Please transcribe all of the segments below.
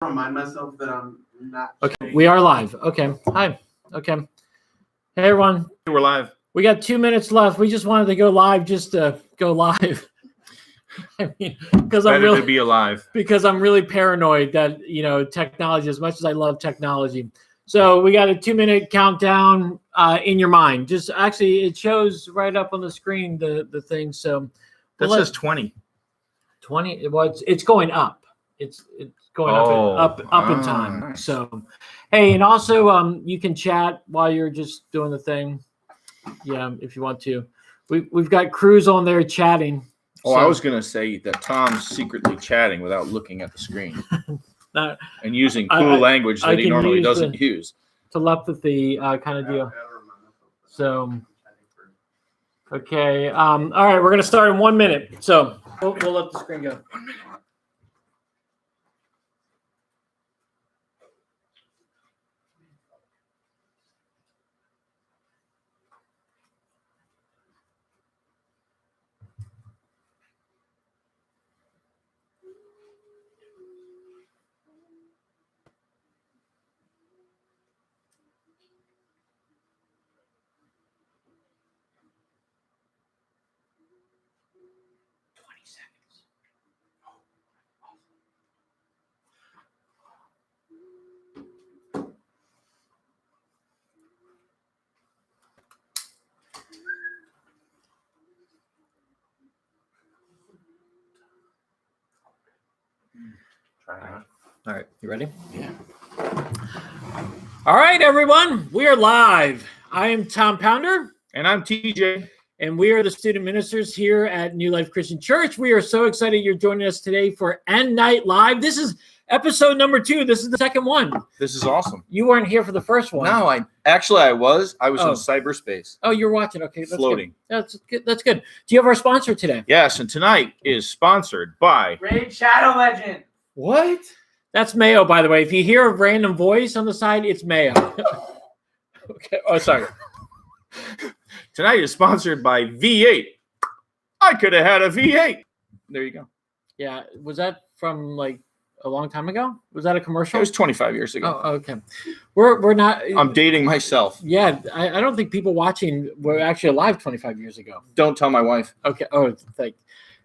Remind myself that I'm not. Okay, we are live. Okay, hi. Okay, hey everyone. We're live. We got 2 minutes left. We just wanted to go live, just to go live. I mean, because I'm really to be alive. Because I'm really paranoid that technology. As much as I love technology, so we got a 2-minute countdown in your mind. Just actually, it shows right up on the screen the thing. So that says 20. 20. Well, it's going up. It's going up in time. Nice. So, hey, and also you can chat while you're just doing the thing. Yeah, if you want to. We've got crews on there chatting. Oh, so, I was gonna say that Tom's secretly chatting without looking at the screen and using cool language that he normally doesn't use. Telepathy kind of deal. So, okay. All right, we're gonna start in 1 minute. So we'll let the screen go. 1 minute. All right, you ready? Yeah. All right, everyone, we are live. I am Tom Pounder. And I'm TJ. And we are the student ministers here at New Life Christian Church. We are so excited you're joining us today for nNight Live. This is episode number 2. This is the second one. This is awesome. You weren't here for the first one. No, I was. I was in cyberspace. Oh, you're watching. Okay, that's floating. Good. That's good. That's good. Do you have our sponsor today? Yes, and tonight is sponsored by Raid Shadow Legend. What? That's Mayo, by the way. If you hear a random voice on the side, it's Mayo. Okay. Oh, sorry. Tonight is sponsored by V8. I could have had a V8. There you go. Yeah. Was that from like a long time ago? Was that a commercial? It was 25 years ago. Oh, okay. We're not. I'm dating myself. Yeah, I don't think people watching were actually alive 25 years ago. Don't tell my wife. Okay. Oh, thanks.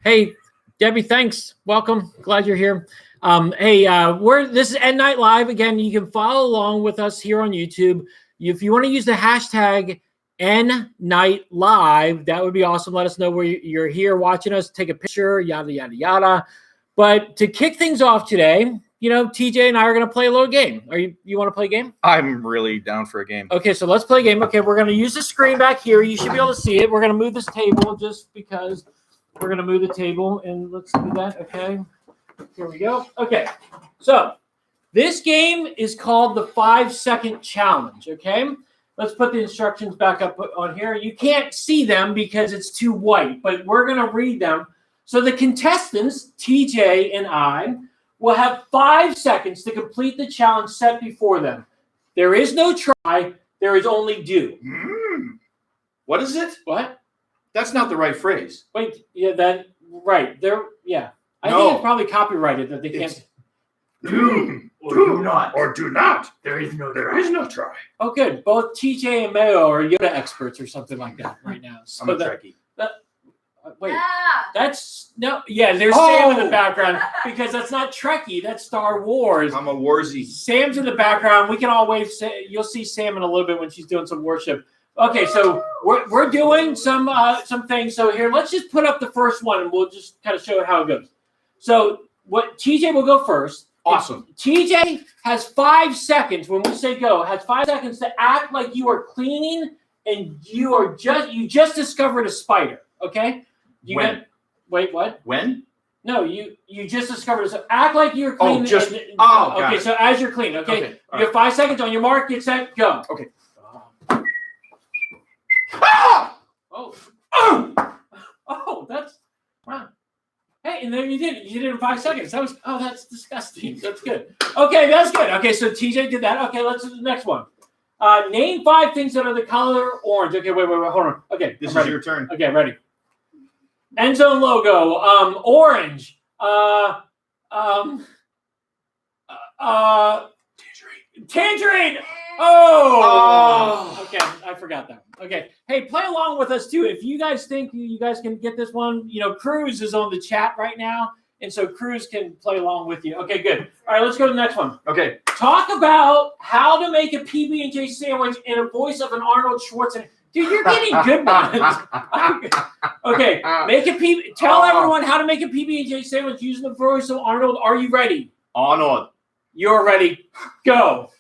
Hey, Debbie, thanks. Welcome. Glad you're here. This is nNight Live. Again, you can follow along with us here on YouTube. If you want to use the hashtag nNight Live, that would be awesome. Let us know where you're here watching us. Take a picture, yada, yada, yada. But to kick things off today, TJ and I are going to play a little game. You want to play a game? I'm really down for a game. Okay, so let's play a game. Okay, we're going to use the screen back here. You should be able to see it. We're going to move this table just because we're going to move the table. And let's do that. Okay. Here we go. Okay, so this game is called the 5-second challenge, okay? Let's put the instructions back up on here. You can't see them because it's too white, but we're going to read them. So the contestants, TJ and I, will have 5 seconds to complete the challenge set before them. There is no try. There is only do. What is it? What? That's not the right phrase. Wait, yeah, right. Yeah. I think it's probably copyrighted that they can't. Do not. There is no try. Oh, good. Both TJ and Mayo are Yoda experts or something like that right now. So I'm a Trekkie. There's Sam in the background because that's not Trekkie. That's Star Wars. I'm a Warzy. Sam's in the background. We can all wave. You'll see Sam in a little bit when she's doing some worship. Okay, so we're doing some things. So here, let's just put up the first one and we'll just kind of show how it goes. So TJ will go first. Awesome. TJ has 5 seconds when we say go. Has 5 seconds to act like you are cleaning and you just discovered a spider. Okay. Wait, what? When? No, you just discovered it. So act like you're cleaning. Okay. So as you're cleaning, okay. You have 5 seconds on your mark. Get set. Go. Okay. Oh, that's wow. Hey, and then you did it in 5 seconds. That's disgusting. That's good. Okay, that's good. Okay, so TJ did that. Okay, let's do the next one. Name 5 things that are the color orange. Okay, wait, hold on. Okay, this is your turn. Okay, ready. End zone logo. Orange. Tangerine. Oh. Okay, I forgot that. Okay, hey, play along with us too. If you guys think you guys can get this one, Cruz is on the chat right now, and so Cruz can play along with you. Okay, good. All right, let's go to the next one. Okay. Talk about how to make a PB&J sandwich in a voice of an Arnold Schwarzenegger. Dude, you're getting good ones. Okay, tell everyone how to make a PB&J sandwich using the voice of Arnold. Are you ready? Arnold. You're ready. Go.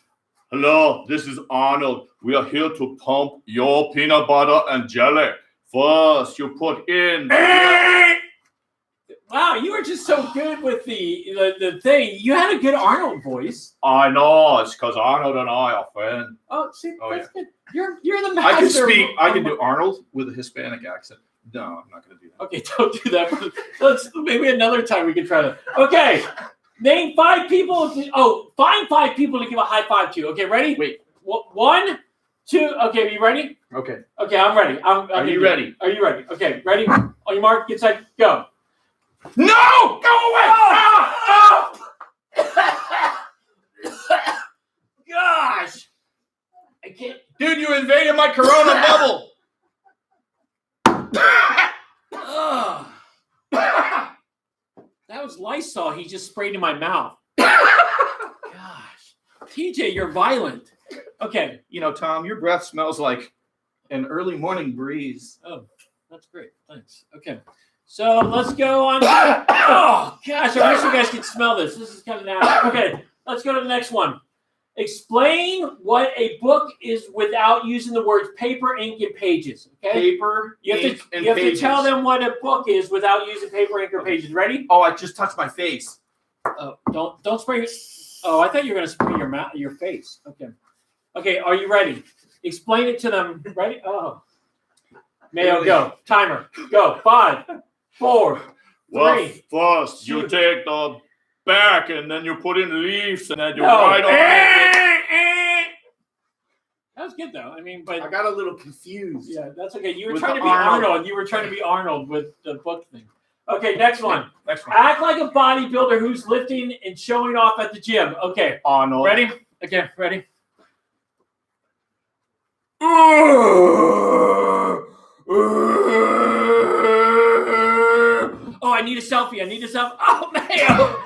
Hello, this is Arnold. We are here to pump your peanut butter and jelly. First, you put in. Wow, you were just so good with the thing. You had a good Arnold voice. I know, it's because Arnold and I are friends. Oh, see, that's good. You're the master. I can speak. I can do Arnold with a Hispanic accent. No, I'm not going to do that. Okay, don't do that. Maybe another time we can try that. Okay, name 5 people. Find 5 people to give a high five to. Okay, ready? Wait. 1, 2. Okay, are you ready? Okay. Okay, I'm ready. Are you ready? Are you ready? Okay, ready? On your mark, get set, go. No! Go away! Gosh! I can't. Dude, you invaded my Corona bubble. That was Lysol he just sprayed in my mouth. Gosh. TJ, you're violent. Okay. Tom, your breath smells like an early morning breeze. Oh, that's great. Thanks. Okay. So let's go on. Oh, gosh. I wish you guys could smell this. This is kind of nasty. Okay. Let's go to the next one. Explain what a book is without using the words paper, ink, and pages. Okay. Paper, you have to tell them what a book is without using paper, ink, or pages. Ready? Oh, I just touched my face. Oh, don't spray. Oh, I thought you were going to spray your face. Okay. Okay. Are you ready? Explain it to them. Ready? Oh. Mayo, really? Go. Timer. Go. 5, 4, 3. Well, first you take the back and then you put in leaves and then you write on it. That was good though. I mean, but I got a little confused. Yeah, that's okay. You were trying to be Arnold. You were trying to be Arnold with the book thing. Okay, next one. Act like a bodybuilder who's lifting and showing off at the gym. Okay. Arnold. Ready? Okay, ready? Oh, I need a selfie. Oh, Mayo.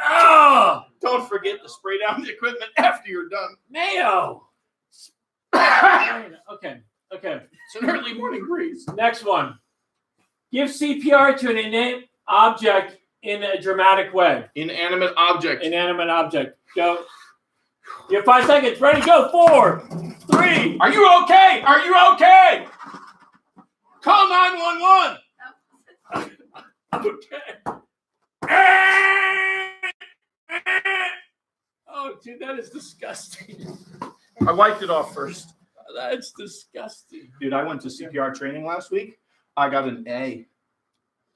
Oh. Don't forget to spray down the equipment after you're done. Mayo. Okay. It's an early morning breeze. Next one. Give CPR to an inanimate object in a dramatic way. Inanimate object. Go. You have 5 seconds. Ready? Go. 4, 3. Are you okay? Call 911. Okay. Oh, dude, that is disgusting. I wiped it off first. That's disgusting. Dude, I went to CPR training last week. I got an A.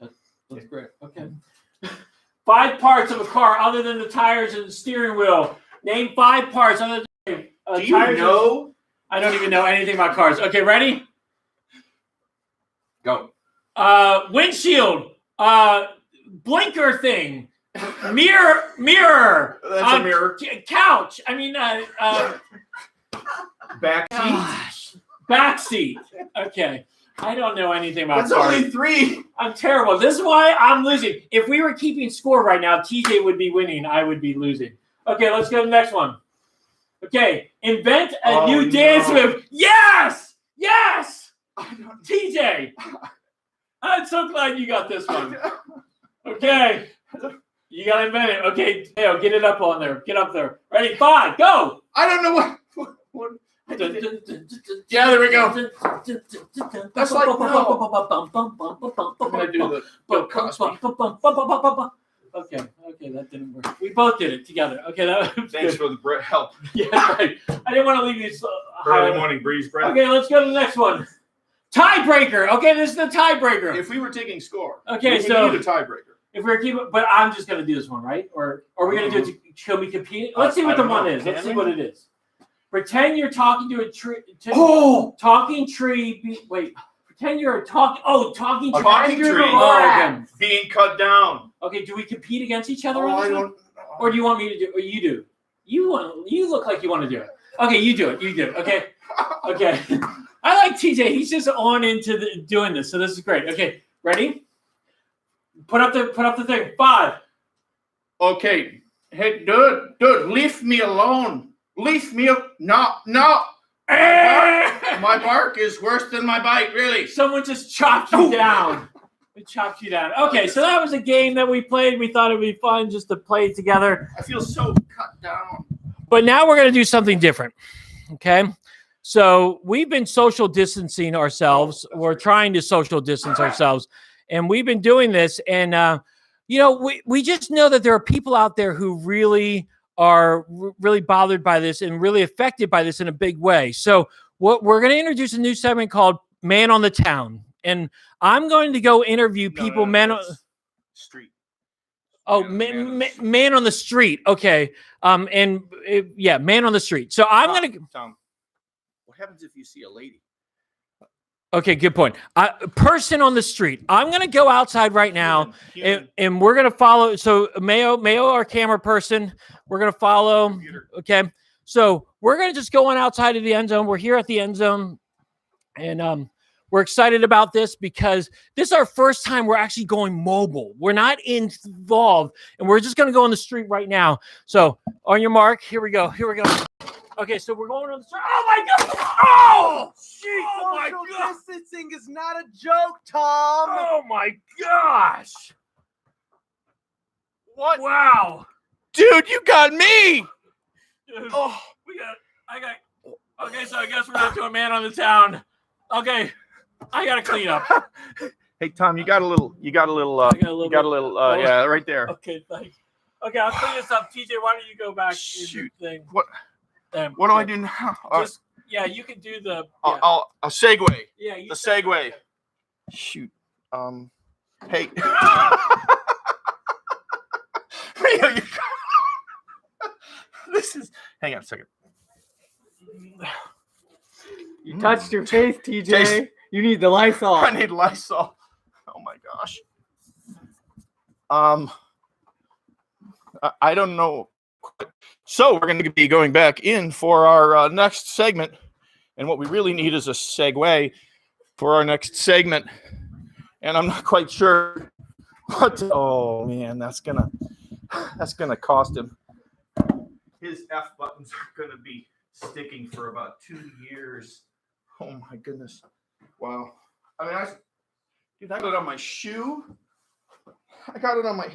That's great. Okay. 5 parts of a car other than the tires and the steering wheel. Name 5 parts other than Do you know? I don't even know anything about cars. Okay, ready? Go. Windshield. Blinker thing. Mirror. That's a mirror. Couch. Back seat. Okay. I don't know anything about cars. That's only 3. I'm terrible. This is why I'm losing. If we were keeping score right now, TJ would be winning. I would be losing. Okay, let's go to the next one. Okay. Invent a new dance move. Yes! TJ. I'm so glad you got this one. Okay. You got to invent it. Okay, Theo, get it up on there. Get up there. Ready? 5, go. I don't know what. Yeah, there we go. That's like, no. I'm going to do the Bill Cosby. Okay, that didn't work. We both did it together. Okay, thanks for the help. Yeah, right. I didn't want to leave you early morning breeze breath. Okay, let's go to the next one. Tiebreaker. Okay, this is the tiebreaker. If we were taking score, okay, we need a tiebreaker. If we're keeping, but I'm just going to do this one, right? Or are we going to do it? Can we compete? Let's see what the one is. Let's see what it is. Pretend you're talking to a tree. Talking tree. Wait. Pretend you're talking. Oh, talking tree. Talking tree. Oh, being cut down. Okay. Do we compete against each other? I don't. Or do you want me to do? Or you do? You look like you want to do it. Okay, you do it. You do it. Okay. Okay. I like TJ. He's just on into doing this, so this is great. Okay, ready? Put up the thing. 5. Okay. Hey, dude, leave me alone. Leave me. No. My bark is worse than my bite, really. Someone just chopped you down. It chopped you down. Okay, so that was a game that we played. We thought it would be fun just to play it together. I feel so cut down. But now we're going to do something different. Okay? So we've been social distancing ourselves. We're trying to social distance ourselves. And we've been doing this. And, we just know that there are people out there who really are really bothered by this and really affected by this in a big way. So what we're going to introduce a new segment called Man on the Town. And I'm going to go interview people. Man on street. Oh, man on the street. Okay. Man on the street. So I'm going to. Tom, what happens if you see a lady? Okay, good point. Person on the street. I'm going to go outside right now, and we're going to follow. So Mayo, our camera person, we're going to follow. Okay. So we're going to just go on outside of the end zone. We're here at the end zone, and we're excited about this because this is our first time we're actually going mobile. We're not involved, and we're just going to go on the street right now. So on your mark, here we go. Okay, so we're going on the street. Oh my God! Oh, jeez! Oh my God! Social distancing is not a joke, Tom. Oh my gosh! What? Wow! Dude, you got me! Dude, Oh, Okay, so I guess we're going to a man on the town. Okay, I gotta clean up. hey Tom, you got a little. Yeah, right there. Okay, thanks. Okay, I'll clean this up. TJ, why don't you go back? Shoot. Thing. What do I do now? You can do the. I'll segue. Yeah, the segue. Shoot. Hey. This is. Hang on a second. You touched your face, TJ. Jason. You need the Lysol. I need Lysol. Oh my gosh. I don't know. So we're going to be going back in for our next segment, and what we really need is a segue for our next segment. And I'm not quite sure what. Oh man, that's gonna cost him. His F buttons are going to be sticking for about 2 years. Oh my goodness! Wow. I mean, I got it on my shoe. I got it on my.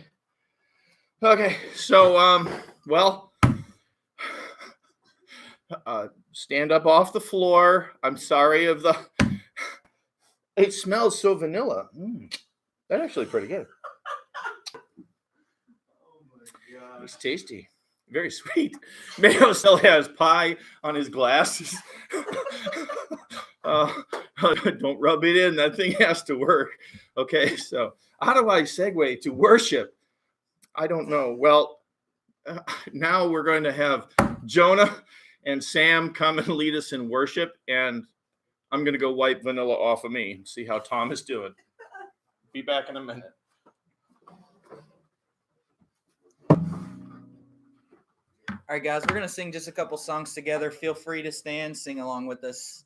Okay, so stand up off the floor. I'm sorry of the. It smells so vanilla. That's actually pretty good. Oh my God. It's tasty. Very sweet. Mayo still has pie on his glasses. Don't rub it in. That thing has to work. Okay, so how do I segue to worship? I don't know. Well, now we're going to have Jonah and Sam come and lead us in worship, and I'm going to go wipe vanilla off of me and see how Tom is doing. Be back in a minute. All right, guys, we're going to sing just a couple songs together. Feel free to stand, sing along with us.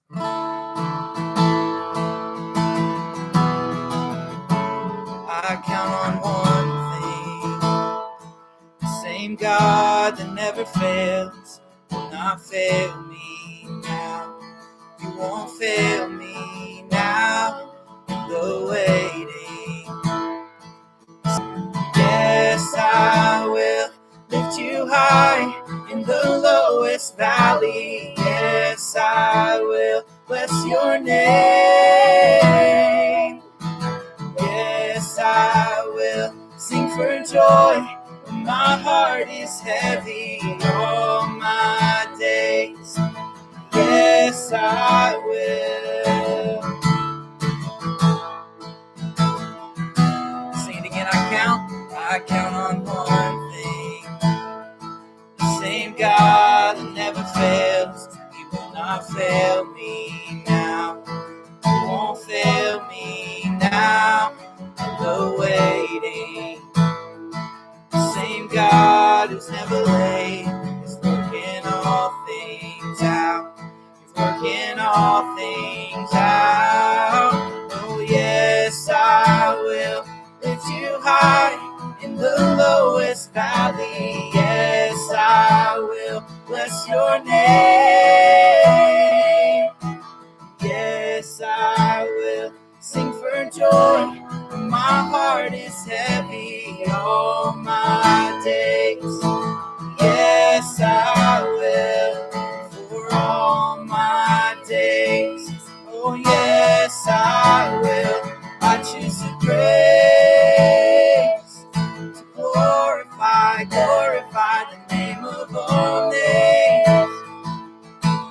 I count on one thing. The same God that never fails will not fail me now. You won't fail me now in the waiting. Yes, I will lift you high in the lowest valley. Yes, I will bless your name. Yes, I will sing for joy when my heart is heavy all my days. Yes, I will. Sing it again. I count on one thing. The same God that never fails, He will not fail me now. He won't fail me now in the waiting. The same God who's is never late. He's working all things out. He's working all things out. Oh yes, I will lift you high in the lowest valley. Yes, I will bless your name. Yes, I will sing for joy when my heart is heavy all my days. Yes, I will for all my days. Oh, yes, I will. I choose to praise, to glorify the name of all names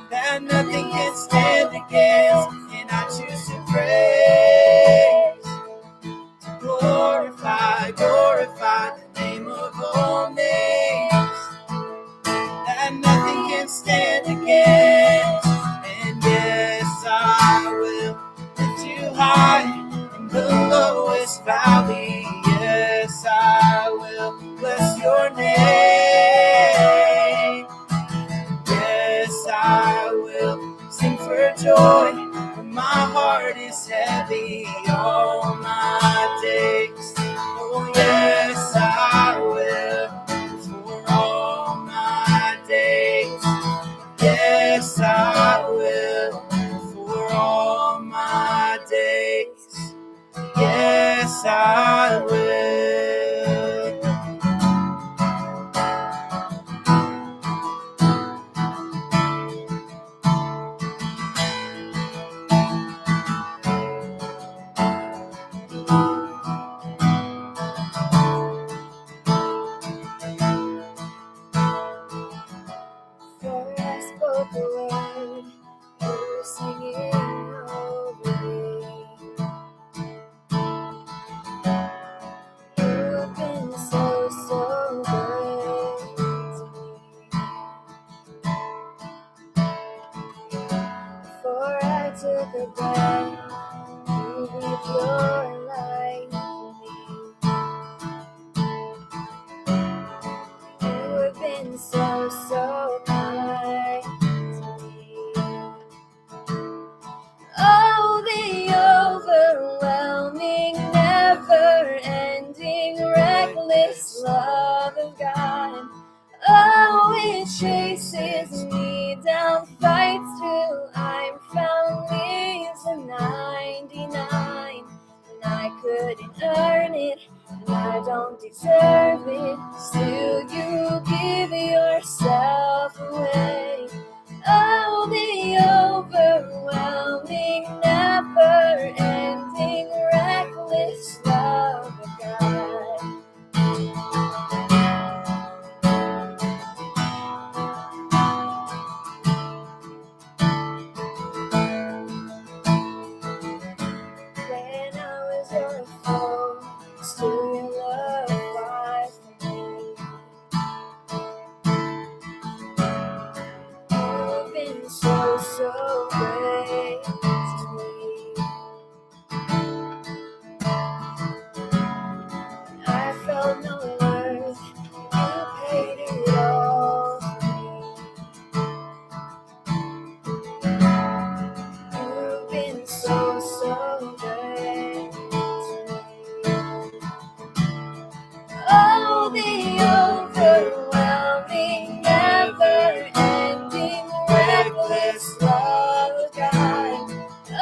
that nothing can stand against. And I choose to praise, to glorify the name of all names that nothing can stand against. And yes, I will lift you high in the lowest valley. Yes, I will bless your name. Yes, I will sing for joy when my heart is heavy all my days. Oh yes, I will for all my days. Yes, I will for all my days. Yes, I will. Before I spoke a word, you were singing over me. You've been so good to me. Before I took a breath, you breathed your life in me. You have been so kind to me. Oh, the overwhelming, never-ending, reckless love of God. Oh, it chases me down, fights till I'm found, leaves a 99. And I couldn't earn it, and I don't deserve it. Still, you give yourself away. Oh, the overwhelming, never-ending, reckless love of God. When I was your foe, still your love was for me. You've been so great to me. I felt no worth, you paid it all for me. You've been so great to me. Oh, the overwhelming, never-ending, reckless love of God.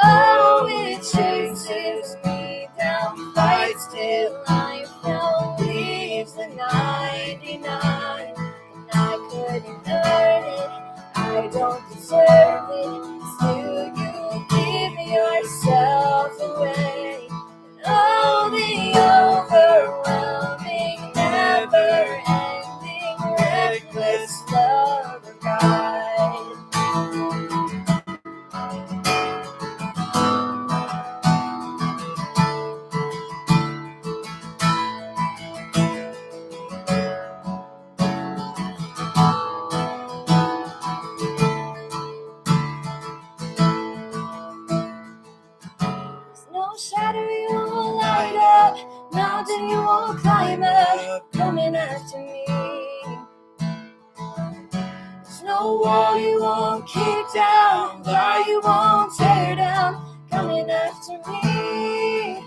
Oh, it chases me down, fights till I'm found, leaves the 99. And I couldn't earn it, I don't deserve it. Still, you give yourself away. Oh, the overwhelming, never-ending, reckless love of God. no wall you won't kick down, lie you won't tear down, coming after me.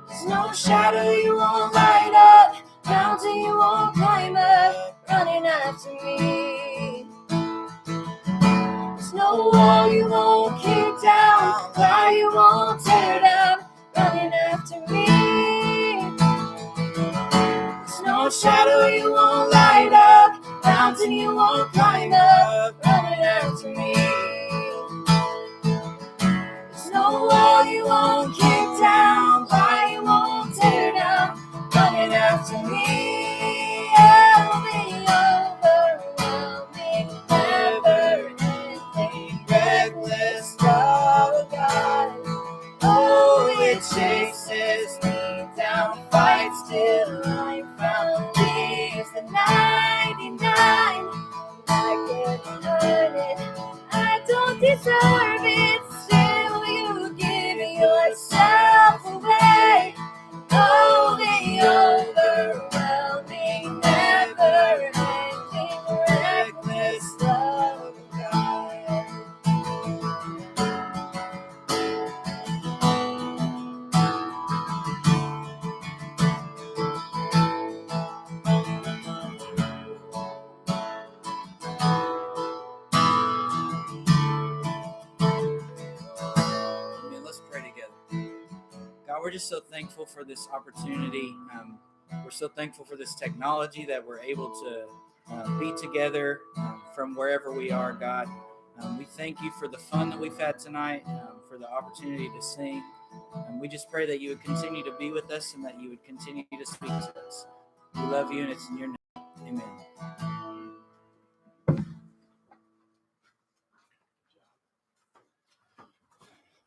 There's no shadow you won't light up, mountain you won't climb up, running after me. There's no wall you won't kick down, lie you won't tear down, running after me. There's no shadow you won't light up, mountain you won't climb up, running after me. There's no wall you won't kick down, lie you won't tear down, running after me. I'll be overwhelming, never-ending, reckless love of God. Oh, it chases me down, fights till I found leaves the 99. I can't earn it, I don't deserve it. Still, you give yourself away. Oh, the overwhelming, never-ending, reckless love of God. Amen. Let's pray together. God, we're just so thankful for this opportunity. We're so thankful for this technology that we're able to be together from wherever we are, God. We thank you for the fun that we've had tonight, for the opportunity to sing. We just pray that you would continue to be with us and that you would continue to speak to us. We love you, and it's in your name. Amen.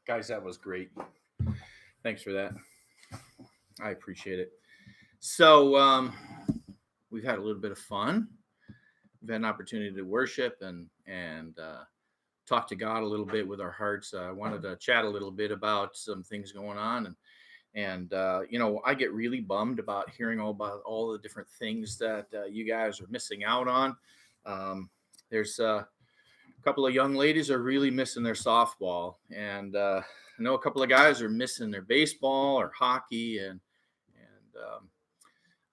Guys, that was great. Thanks for that. I appreciate it. So we've had a little bit of fun. We've had an opportunity to worship and talk to God a little bit with our hearts. I wanted to chat a little bit about some things going on, and you know, I get really bummed about hearing about all the different things that you guys are missing out on. There's a couple of young ladies are really missing their softball, and I know a couple of guys are missing their baseball or hockey, and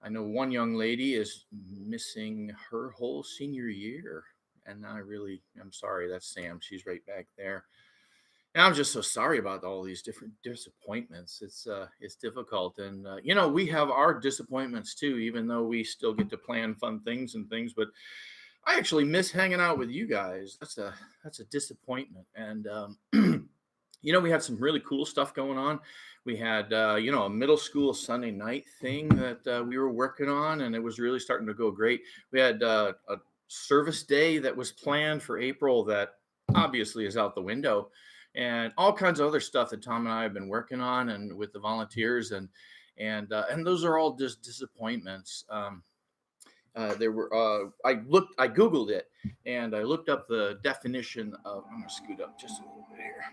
I know one young lady is missing her whole senior year, and I'm sorry. That's Sam. She's right back there. And I'm just so sorry about all these different disappointments. It's difficult, and you know, we have our disappointments too, even though we still get to plan fun things and things. But I actually miss hanging out with you guys. That's a disappointment. And you know, we had some really cool stuff going on. We had you know, a middle school Sunday night thing that we were working on, and it was really starting to go great. We had a service day that was planned for April that obviously is out the window, and all kinds of other stuff that Tom and I have been working on, and with the volunteers, and those are all just disappointments. There were I Googled it, and I looked up the definition of. I'm gonna scoot up just a little bit here.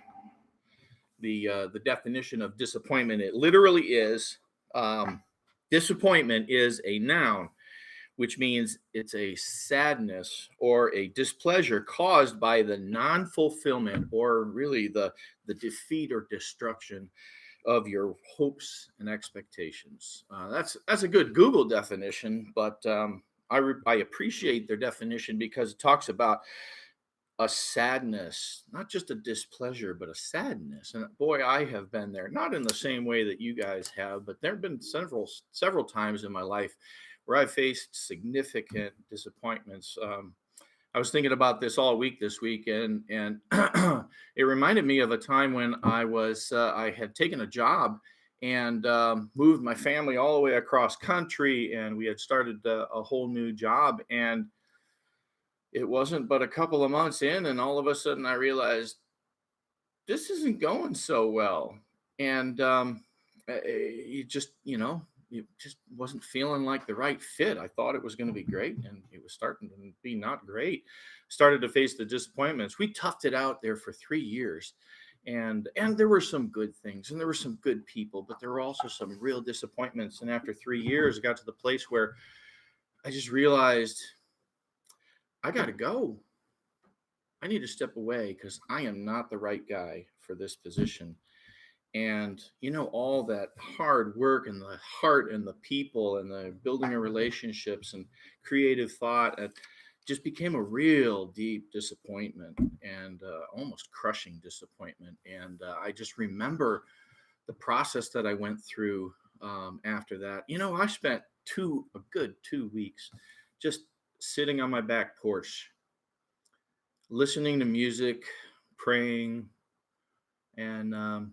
The definition of disappointment. It literally is disappointment is a noun, which means it's a sadness or a displeasure caused by the non-fulfillment, or really the defeat or destruction of your hopes and expectations. That's a good Google definition, but I appreciate their definition because it talks about a sadness, not just a displeasure, but a sadness. And boy, I have been there, not in the same way that you guys have, but there have been several times in my life where I faced significant disappointments. I was thinking about this all week this week, and it reminded me of a time when I had taken a job and moved my family all the way across country, and we had started a whole new job, and it wasn't but a couple of months in, and all of a sudden I realized this isn't going so well. And it just wasn't feeling like the right fit. I thought it was going to be great, and it was starting to be not great. Started to face the disappointments. We toughed it out there for 3 years, and there were some good things, and there were some good people, but there were also some real disappointments. And after 3 years, I got to the place where I just realized I got to go. I need to step away because I am not the right guy for this position. And, all that hard work and the heart and the people and the building of relationships and creative thought just became a real deep disappointment and almost crushing disappointment. And I just remember the process that I went through after that. I spent a good 2 weeks just sitting on my back porch, listening to music, praying, and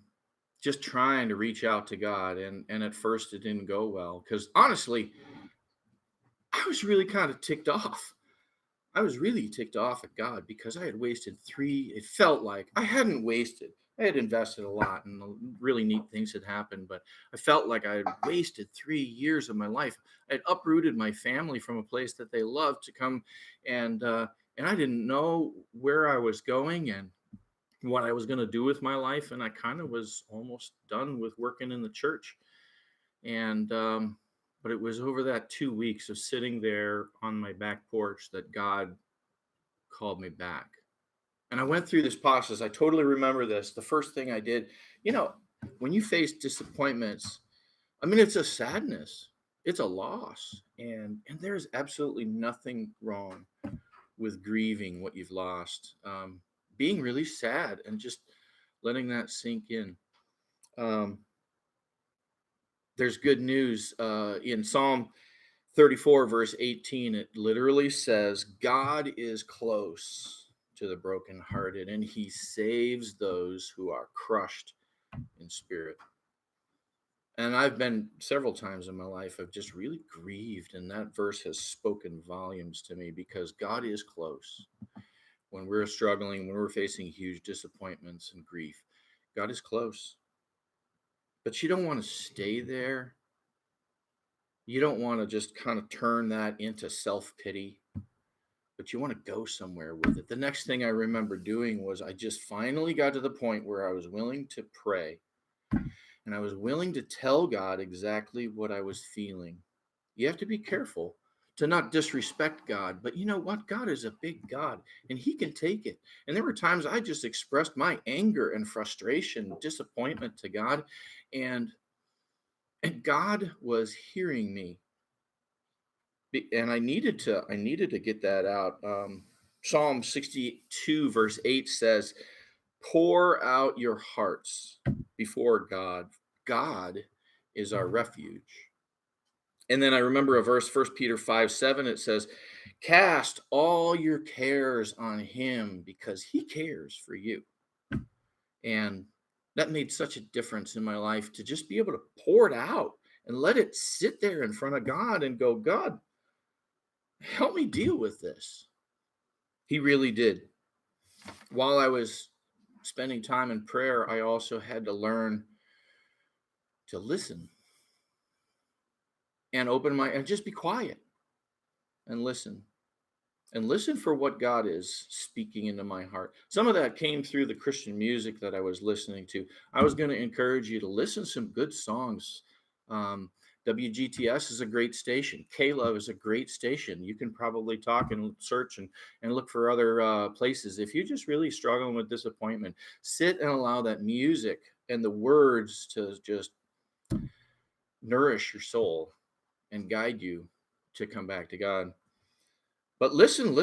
just trying to reach out to God. And at first it didn't go well because honestly, I was really kind of ticked off. I was really ticked off at God because I had wasted it felt like I hadn't wasted. I had invested a lot and really neat things had happened, but I felt like I had wasted 3 years of my life. I had uprooted my family from a place that they loved to come and I didn't know where I was going and what I was going to do with my life. And I kind of was almost done with working in the church. And, but it was over that 2 weeks of sitting there on my back porch that God called me back. And I went through this process. I totally remember this. The first thing I did, when you face disappointments, it's a sadness, it's a loss. And there's absolutely nothing wrong with grieving what you've lost, being really sad and just letting that sink in. There's good news in Psalm 34, verse 18. It literally says, God is close to the brokenhearted, and he saves those who are crushed in spirit. And I've been several times in my life, I've just really grieved. And that verse has spoken volumes to me because God is close. When we're struggling, when we're facing huge disappointments and grief, God is close. But you don't want to stay there. You don't want to just kind of turn that into self-pity, but you want to go somewhere with it. The next thing I remember doing was I just finally got to the point where I was willing to pray. And I was willing to tell God exactly what I was feeling. You have to be careful to not disrespect God. But you know what? God is a big God and he can take it. And there were times I just expressed my anger and frustration, disappointment to God. And God was hearing me. And I needed to get that out. Psalm 62 verse 8 says, pour out your hearts before God. God is our refuge. And then I remember a verse, 1 Peter 5:7, it says, cast all your cares on him because he cares for you. And that made such a difference in my life to just be able to pour it out and let it sit there in front of God and go, God, help me deal with this. He really did. While I was spending time in prayer, I also had to learn to listen and and just be quiet and listen for what God is speaking into my heart. Some of that came through the Christian music that I was listening to. I was going to encourage you to listen to some good songs. WGTS is a great station. K-Love is a great station. You can probably talk and search and look for other places. If you're just really struggling with disappointment, sit and allow that music and the words to just nourish your soul and guide you to come back to God. But listen,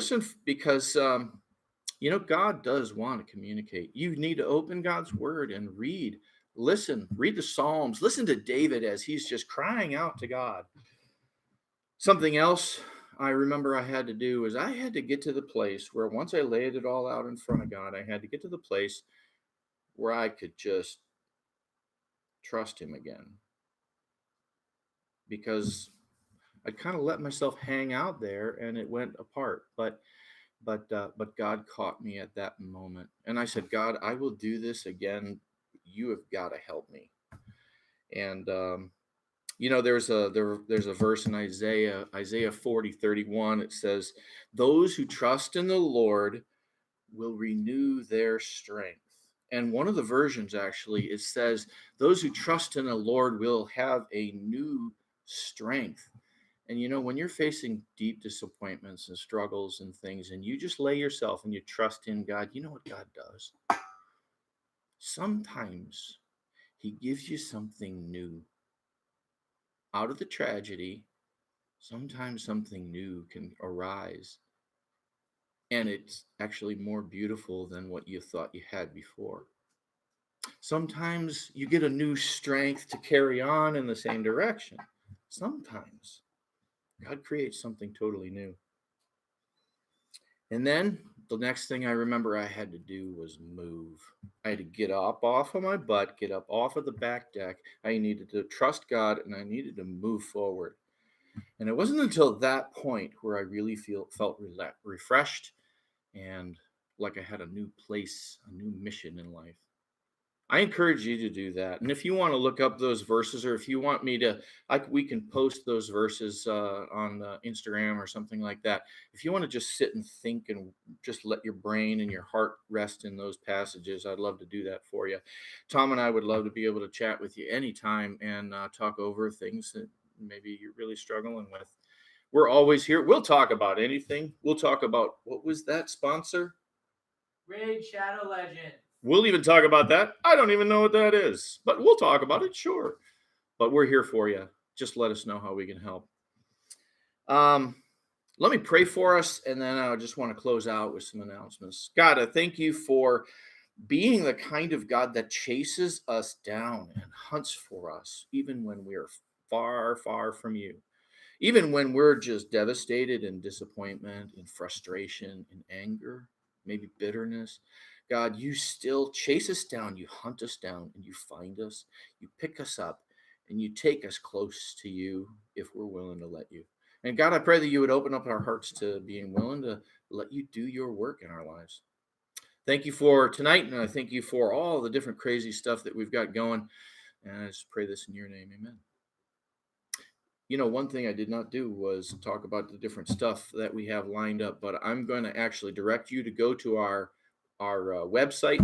because, God does want to communicate. You need to open God's word and read the Psalms, listen to David as he's just crying out to God. Something else I remember I had to do is I had to get to the place where once I laid it all out in front of God, I had to get to the place where I could just trust him again. Because I kind of let myself hang out there and it went apart. But God caught me at that moment. And I said, God, I will do this again. You have got to help me. And, there's a verse in Isaiah 40:31. It says, those who trust in the Lord will renew their strength. And one of the versions, actually, it says, those who trust in the Lord will have a new strength. And you know, when you're facing deep disappointments and struggles and things, and you just lay yourself and you trust in God, you know what God does? Sometimes He gives you something new. Out of the tragedy, sometimes something new can arise. And it's actually more beautiful than what you thought you had before. Sometimes you get a new strength to carry on in the same direction. Sometimes God creates something totally new. And then the next thing I remember I had to do was move. I had to get up off of my butt, get up off of the back deck. I needed to trust God and I needed to move forward. And it wasn't until that point where I really felt refreshed and like I had a new place, a new mission in life. I encourage you to do that. And if you want to look up those verses, or if you want me to, we can post those verses on Instagram or something like that. If you want to just sit and think and just let your brain and your heart rest in those passages, I'd love to do that for you. Tom and I would love to be able to chat with you anytime and talk over things that maybe you're really struggling with. We're always here. We'll talk about anything. We'll talk about, what was that sponsor? Raid Shadow Legends. We'll even talk about that. I don't even know what that is, but we'll talk about it, sure. But we're here for you. Just let us know how we can help. Let me pray for us, and then I just want to close out with some announcements. God, I thank you for being the kind of God that chases us down and hunts for us, even when we're far, far from you. Even when we're just devastated in disappointment, in frustration, in anger, maybe bitterness. God, you still chase us down, you hunt us down, and you find us, you pick us up, and you take us close to you if we're willing to let you. And God, I pray that you would open up our hearts to being willing to let you do your work in our lives. Thank you for tonight, and I thank you for all the different crazy stuff that we've got going. And I just pray this in your name, amen. You know, one thing I did not do was talk about the different stuff that we have lined up, but I'm going to actually direct you to go to our website,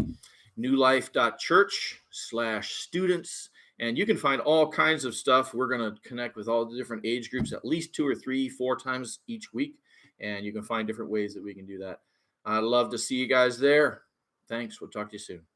newlife.church/students, and you can find all kinds of stuff. We're going to connect with all the different age groups at least 2 or 3, 4 times each week, and you can find different ways that we can do that. I'd love to see you guys there. Thanks. We'll talk to you soon.